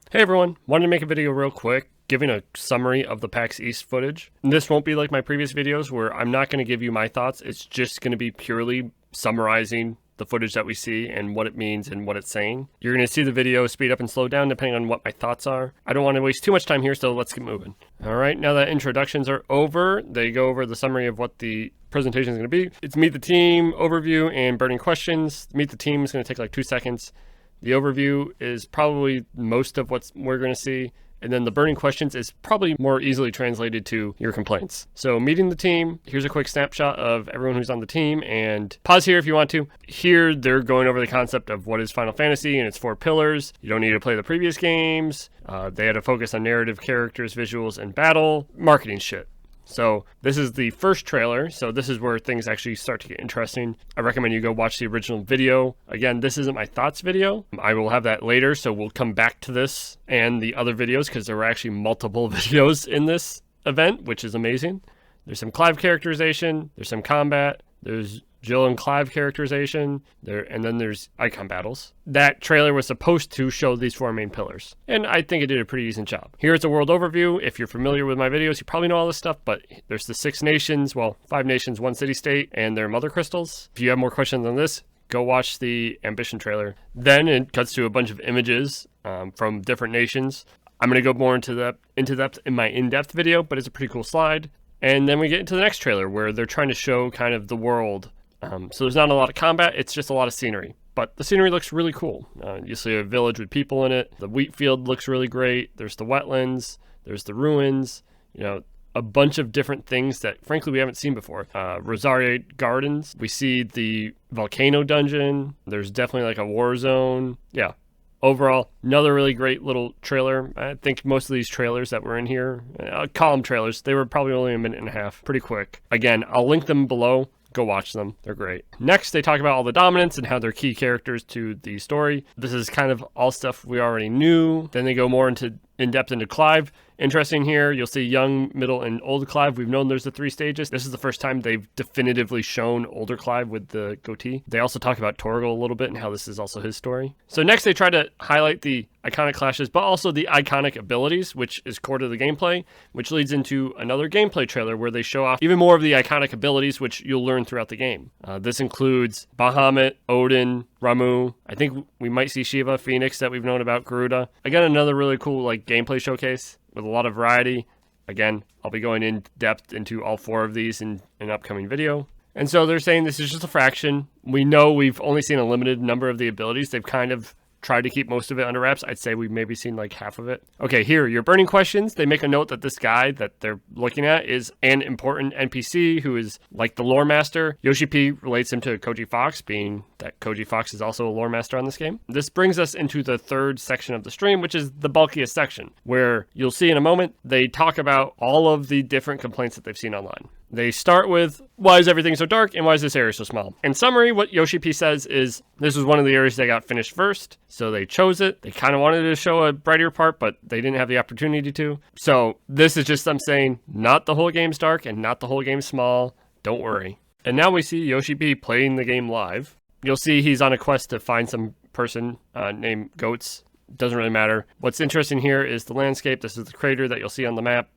Hey everyone, wanted to make a video real quick giving a summary of the PAX East footage. And this won't be like my previous videos where I'm not going to give you my thoughts. It's just going to be purely summarizing the footage that we see and what it means and what it's saying. You're going to see the video speed up and slow down depending on what my thoughts are. I don't want to waste too much time here, so let's get moving. All right, now that introductions are over, they go over the summary of what the presentation is going to be. It's meet the team, overview, and burning questions. Meet the team is going to take like 2 seconds. The overview is probably most of what we're going to see. And then the burning questions is probably more easily translated to your complaints. So meeting the team, here's a quick snapshot of everyone who's on the team, and pause here if you want to. Here, they're going over the concept of what is Final Fantasy and its 4 pillars. You don't need to play the previous games. They had to focus on narrative, characters, visuals, and battle. Marketing shit. So this is the first trailer, so this is where things actually start to get interesting. I recommend you go watch the original video. Again, this isn't my thoughts video. I will have that later, so we'll come back to this and the other videos because there were actually multiple videos in this event, which is amazing. There's some Clive characterization, there's some combat, there's Jill and Clive characterization, and then there's icon battles. That trailer was supposed to show these 4 main pillars, and I think it did a pretty decent job. Here's a world overview. If you're familiar with my videos, you probably know all this stuff, but there's the 6 nations, well, 5 nations, 1 city-state, and their mother crystals. If you have more questions on this, go watch the Ambition trailer. Then it cuts to a bunch of images from different nations. I'm going to go more into depth in my in-depth video, but it's a pretty cool slide. And then we get into the next trailer where they're trying to show kind of the world. So there's not a lot of combat, it's just a lot of scenery. But the scenery looks really cool. You see a village with people in it. The wheat field looks really great. There's the wetlands. There's the ruins. You know, a bunch of different things that, frankly, we haven't seen before. Rosaria Gardens. We see the volcano dungeon. There's definitely like a war zone. Yeah. Overall, another really great little trailer. I think most of these trailers that were in here, I'll call them trailers, they were probably only a minute and a half. Pretty quick. Again, I'll link them below. Go watch them. They're great. Next, they talk about all the dominants and how they're key characters to the story. This is kind of all stuff we already knew. Then they go more in depth into Clive. Interesting here, you'll see young, middle, and old Clive. We've known there's the 3 stages. This is the first time they've definitively shown older Clive with the goatee. They also talk about Torgal a little bit and how this is also his story. So next they try to highlight the iconic clashes, but also the iconic abilities, which is core to the gameplay, which leads into another gameplay trailer where they show off even more of the iconic abilities, which you'll learn throughout the game. This includes Bahamut, Odin, Ramu. I think we might see Shiva, Phoenix that we've known about, Garuda. Again, another really cool like gameplay showcase with a lot of variety. Again, I'll be going in depth into all 4 of these in an upcoming video. And so they're saying this is just a fraction. We know we've only seen a limited number of the abilities. They've kind of tried to keep most of it under wraps. I'd say we've maybe seen like half of it. Okay, here, your burning questions. They make a note that this guy that they're looking at is an important NPC who is like the lore master. Yoshi P relates him to Koji Fox, being that Koji Fox is also a lore master on this game. This brings us into the 3rd section of the stream, which is the bulkiest section, where you'll see in a moment, they talk about all of the different complaints that they've seen online. They start with, why is everything so dark and why is this area so small? In summary, what Yoshi P says is, this was one of the areas that got finished first, so they chose it. They kind of wanted to show a brighter part, but they didn't have the opportunity to. So this is just them saying, not the whole game's dark and not the whole game's small. Don't worry. And now we see Yoshi P playing the game live. You'll see he's on a quest to find some person named Goats. Doesn't really matter. What's interesting here is the landscape. This is the crater that you'll see on the map.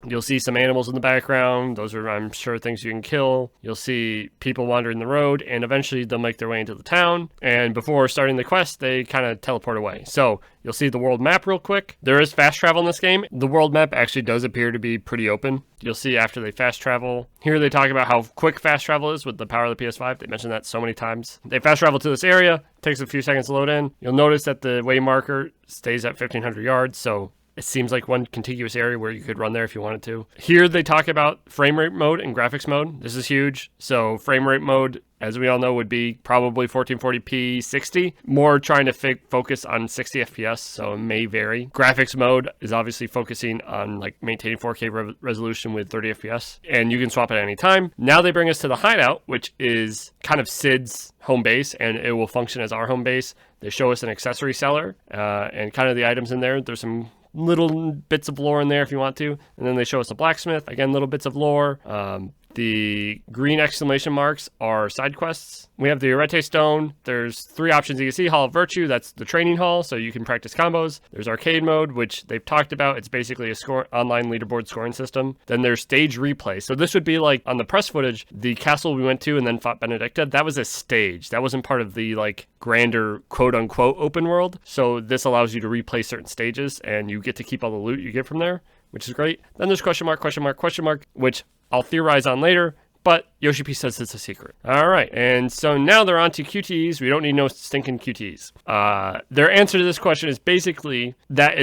You'll see some animals in the background. Those are, I'm sure, things you can kill. You'll see people wandering the road, and eventually they'll make their way into the town. And before starting the quest, they kind of teleport away. So you'll see the world map real quick. There is fast travel in this game. The world map actually does appear to be pretty open. You'll see after they fast travel. Here they talk about how quick fast travel is with the power of the PS5. They mentioned that so many times. They fast travel to this area. It takes a few seconds to load in. You'll notice that the way marker stays at 1,500 yards, so it seems like one contiguous area where you could run there if you wanted to. Here they talk about frame rate mode and graphics mode. This is huge. So frame rate mode, as we all know, would be probably 1440p 60. More trying to focus on 60 FPS, so it may vary. Graphics mode is obviously focusing on like maintaining 4K resolution with 30 FPS, and you can swap it at any time. Now they bring us to the hideout, which is kind of Sid's home base, and it will function as our home base. They show us an accessory seller and kind of the items in there. There's some little bits of lore in there if you want to. And then they show us a blacksmith. Again, little bits of lore. The green exclamation marks are side quests. We have the Arete Stone. There's 3 options you can see. Hall of Virtue, that's the training hall, so you can practice combos. There's arcade mode, which they've talked about. It's basically a online leaderboard scoring system. Then there's stage replay. So this would be like on the press footage, the castle we went to and then fought Benedicta, that was a stage. That wasn't part of the like grander quote unquote open world. So this allows you to replay certain stages and you get to keep all the loot you get from there, which is great. Then there's question mark, which I'll theorize on later, but Yoshi P says it's a secret. All right, and so now they're on to QTEs. We don't need no stinking QTEs. Their answer to this question is basically that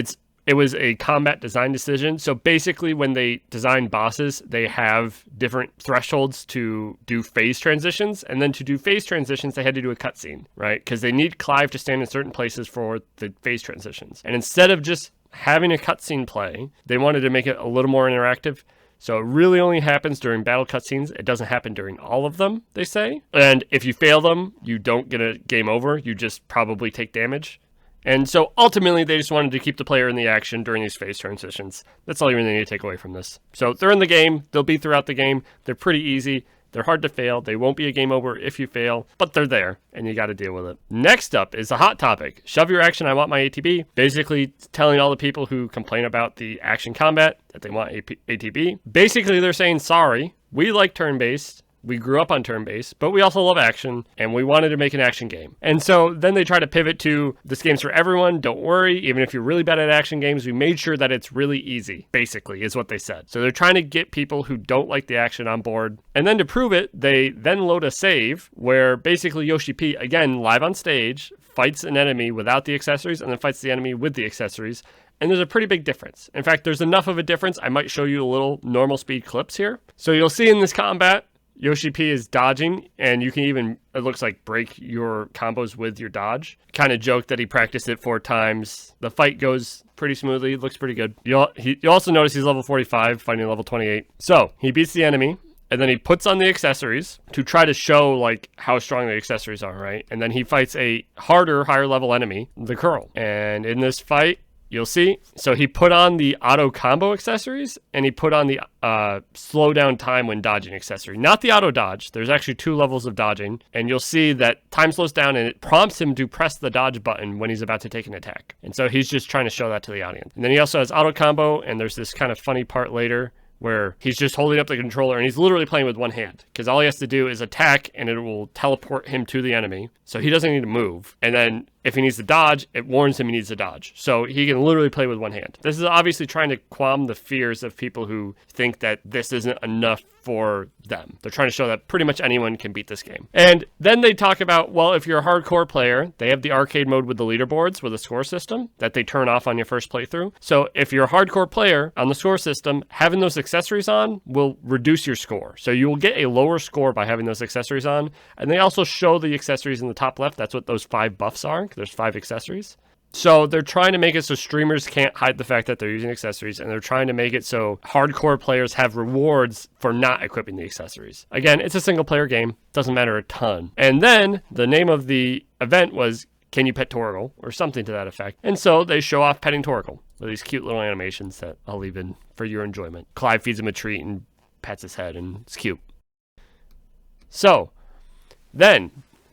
it was a combat design decision. So basically when they design bosses, they have different thresholds to do phase transitions. And then to do phase transitions, they had to do a cutscene, right? Because they need Clive to stand in certain places for the phase transitions. And instead of just having a cutscene play, they wanted to make it a little more interactive. So it really only happens during battle cutscenes. It doesn't happen during all of them, they say. And if you fail them, you don't get a game over. You just probably take damage. And so ultimately, they just wanted to keep the player in the action during these phase transitions. That's all you really need to take away from this. So they're in the game. They'll be throughout the game. They're pretty easy. They're hard to fail. They won't be a game over if you fail, but they're there, and you got to deal with it. Next up is a hot topic. Shove your action, I want my ATB. Basically telling all the people who complain about the action combat that they want ATB. Basically, they're saying, sorry, we like turn-based. We grew up on turn-based, but we also love action, and we wanted to make an action game. And so then they try to pivot to, this game's for everyone, don't worry, even if you're really bad at action games, we made sure that it's really easy, basically, is what they said. So they're trying to get people who don't like the action on board. And then to prove it, they then load a save, where basically Yoshi P, again, live on stage, fights an enemy without the accessories, and then fights the enemy with the accessories. And there's a pretty big difference. In fact, there's enough of a difference, I might show you a little normal speed clips here. So you'll see in this combat, Yoshi P is dodging, and you can even, it looks like, break your combos with your dodge. Kind of joke that he practiced it 4 times. The fight goes pretty smoothly, looks pretty good. You also notice he's level 45, fighting level 28. So, he beats the enemy, and then he puts on the accessories to try to show, like, how strong the accessories are, right? And then he fights a harder, higher level enemy, the Curl. And in this fight, you'll see, so he put on the auto combo accessories, and he put on the slow down time when dodging accessory. Not the auto dodge. There's actually 2 levels of dodging, and you'll see that time slows down, and it prompts him to press the dodge button when he's about to take an attack. And so he's just trying to show that to the audience. And then he also has auto combo, and there's this kind of funny part later where he's just holding up the controller and he's literally playing with one hand because all he has to do is attack and it will teleport him to the enemy. So he doesn't need to move. And then if he needs to dodge, it warns him he needs to dodge. So he can literally play with one hand. This is obviously trying to qualm the fears of people who think that this isn't enough for them. They're trying to show that pretty much anyone can beat this game. And then they talk about, well, if you're a hardcore player, they have the arcade mode with the leaderboards with a score system that they turn off on your first playthrough. So if you're a hardcore player on the score system, having those accessories on will reduce your score. So you will get a lower score by having those accessories on. And they also show the accessories in the top left. That's what those 5 buffs are. There's 5 accessories. So they're trying to make it so streamers can't hide the fact that they're using accessories, and they're trying to make it so hardcore players have rewards for not equipping the accessories. Again, it's a single player game. Doesn't matter a ton. And then the name of the event was Can You Pet Torgal? Or something to that effect. And so they show off petting Torgal with these cute little animations that I'll leave in for your enjoyment. Clive feeds him a treat and pats his head, and it's cute. So then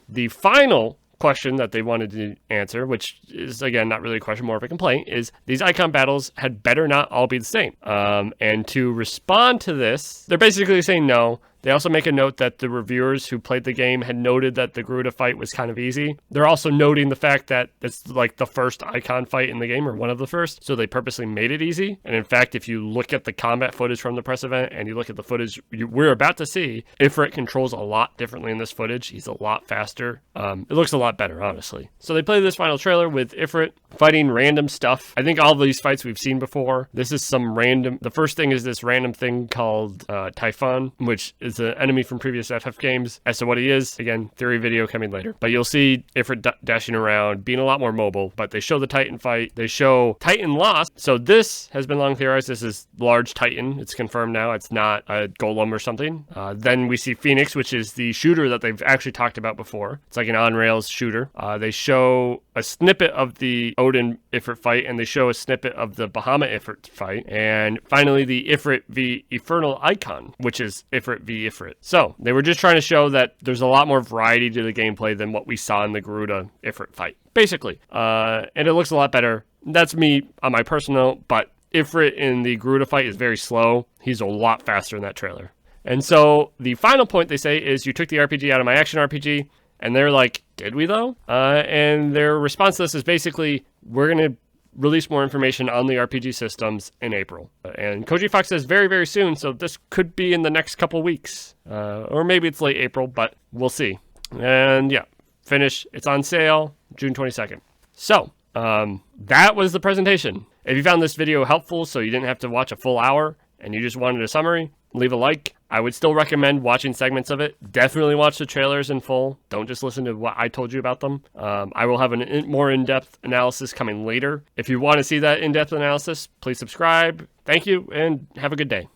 the final question that they wanted to answer, which is, again, not really a question, more of a complaint, is these icon battles had better not all be the same. And to respond to this, they're basically saying no. They also make a note that the reviewers who played the game had noted that the Garuda fight was kind of easy. They're also noting the fact that it's like the first icon fight in the game, or one of the first, so they purposely made it easy. And in fact, if you look at the combat footage from the press event and you look at the footage we're about to see, Ifrit controls a lot differently in this footage. He's a lot faster. It looks a lot better, honestly. So they play this final trailer with Ifrit fighting random stuff. I think all of these fights we've seen before. This is some random, the first thing is this random thing called Typhon, which is an enemy from previous FF games. As to what he is, again, theory video coming later. But you'll see Ifrit dashing around, being a lot more mobile. But they show the Titan fight. They show Titan lost. So this has been long theorized. This is large Titan. It's confirmed now. It's not a golem or something. Then we see Phoenix, which is the shooter that they've actually talked about before. It's like an on-rails shooter. They show a snippet of the Odin Ifrit fight, and they show a snippet of the Bahamut Ifrit fight, and finally the Ifrit v Infernal Icon, which is Ifrit v Ifrit. So they were just trying to show that there's a lot more variety to the gameplay than what we saw in the Garuda Ifrit fight, basically. And it looks a lot better. That's me on my personal note, but Ifrit in the Garuda fight is very slow. He's a lot faster in that trailer. And so the final point they say is, you took the RPG out of my action RPG. And they're like, did we though? And their response to this is basically, we're going to release more information on the RPG systems in April. And Koji Fox says very, very soon. So this could be in the next couple weeks. Or maybe it's late April, but we'll see. And yeah, finish. It's on sale June 22nd. So that was the presentation. If you found this video helpful, so you didn't have to watch a full hour and you just wanted a summary, leave a like. I would still recommend watching segments of it. Definitely watch the trailers in full. Don't just listen to what I told you about them. I will have a more in-depth analysis coming later. If you want to see that in-depth analysis, please subscribe. Thank you, and have a good day.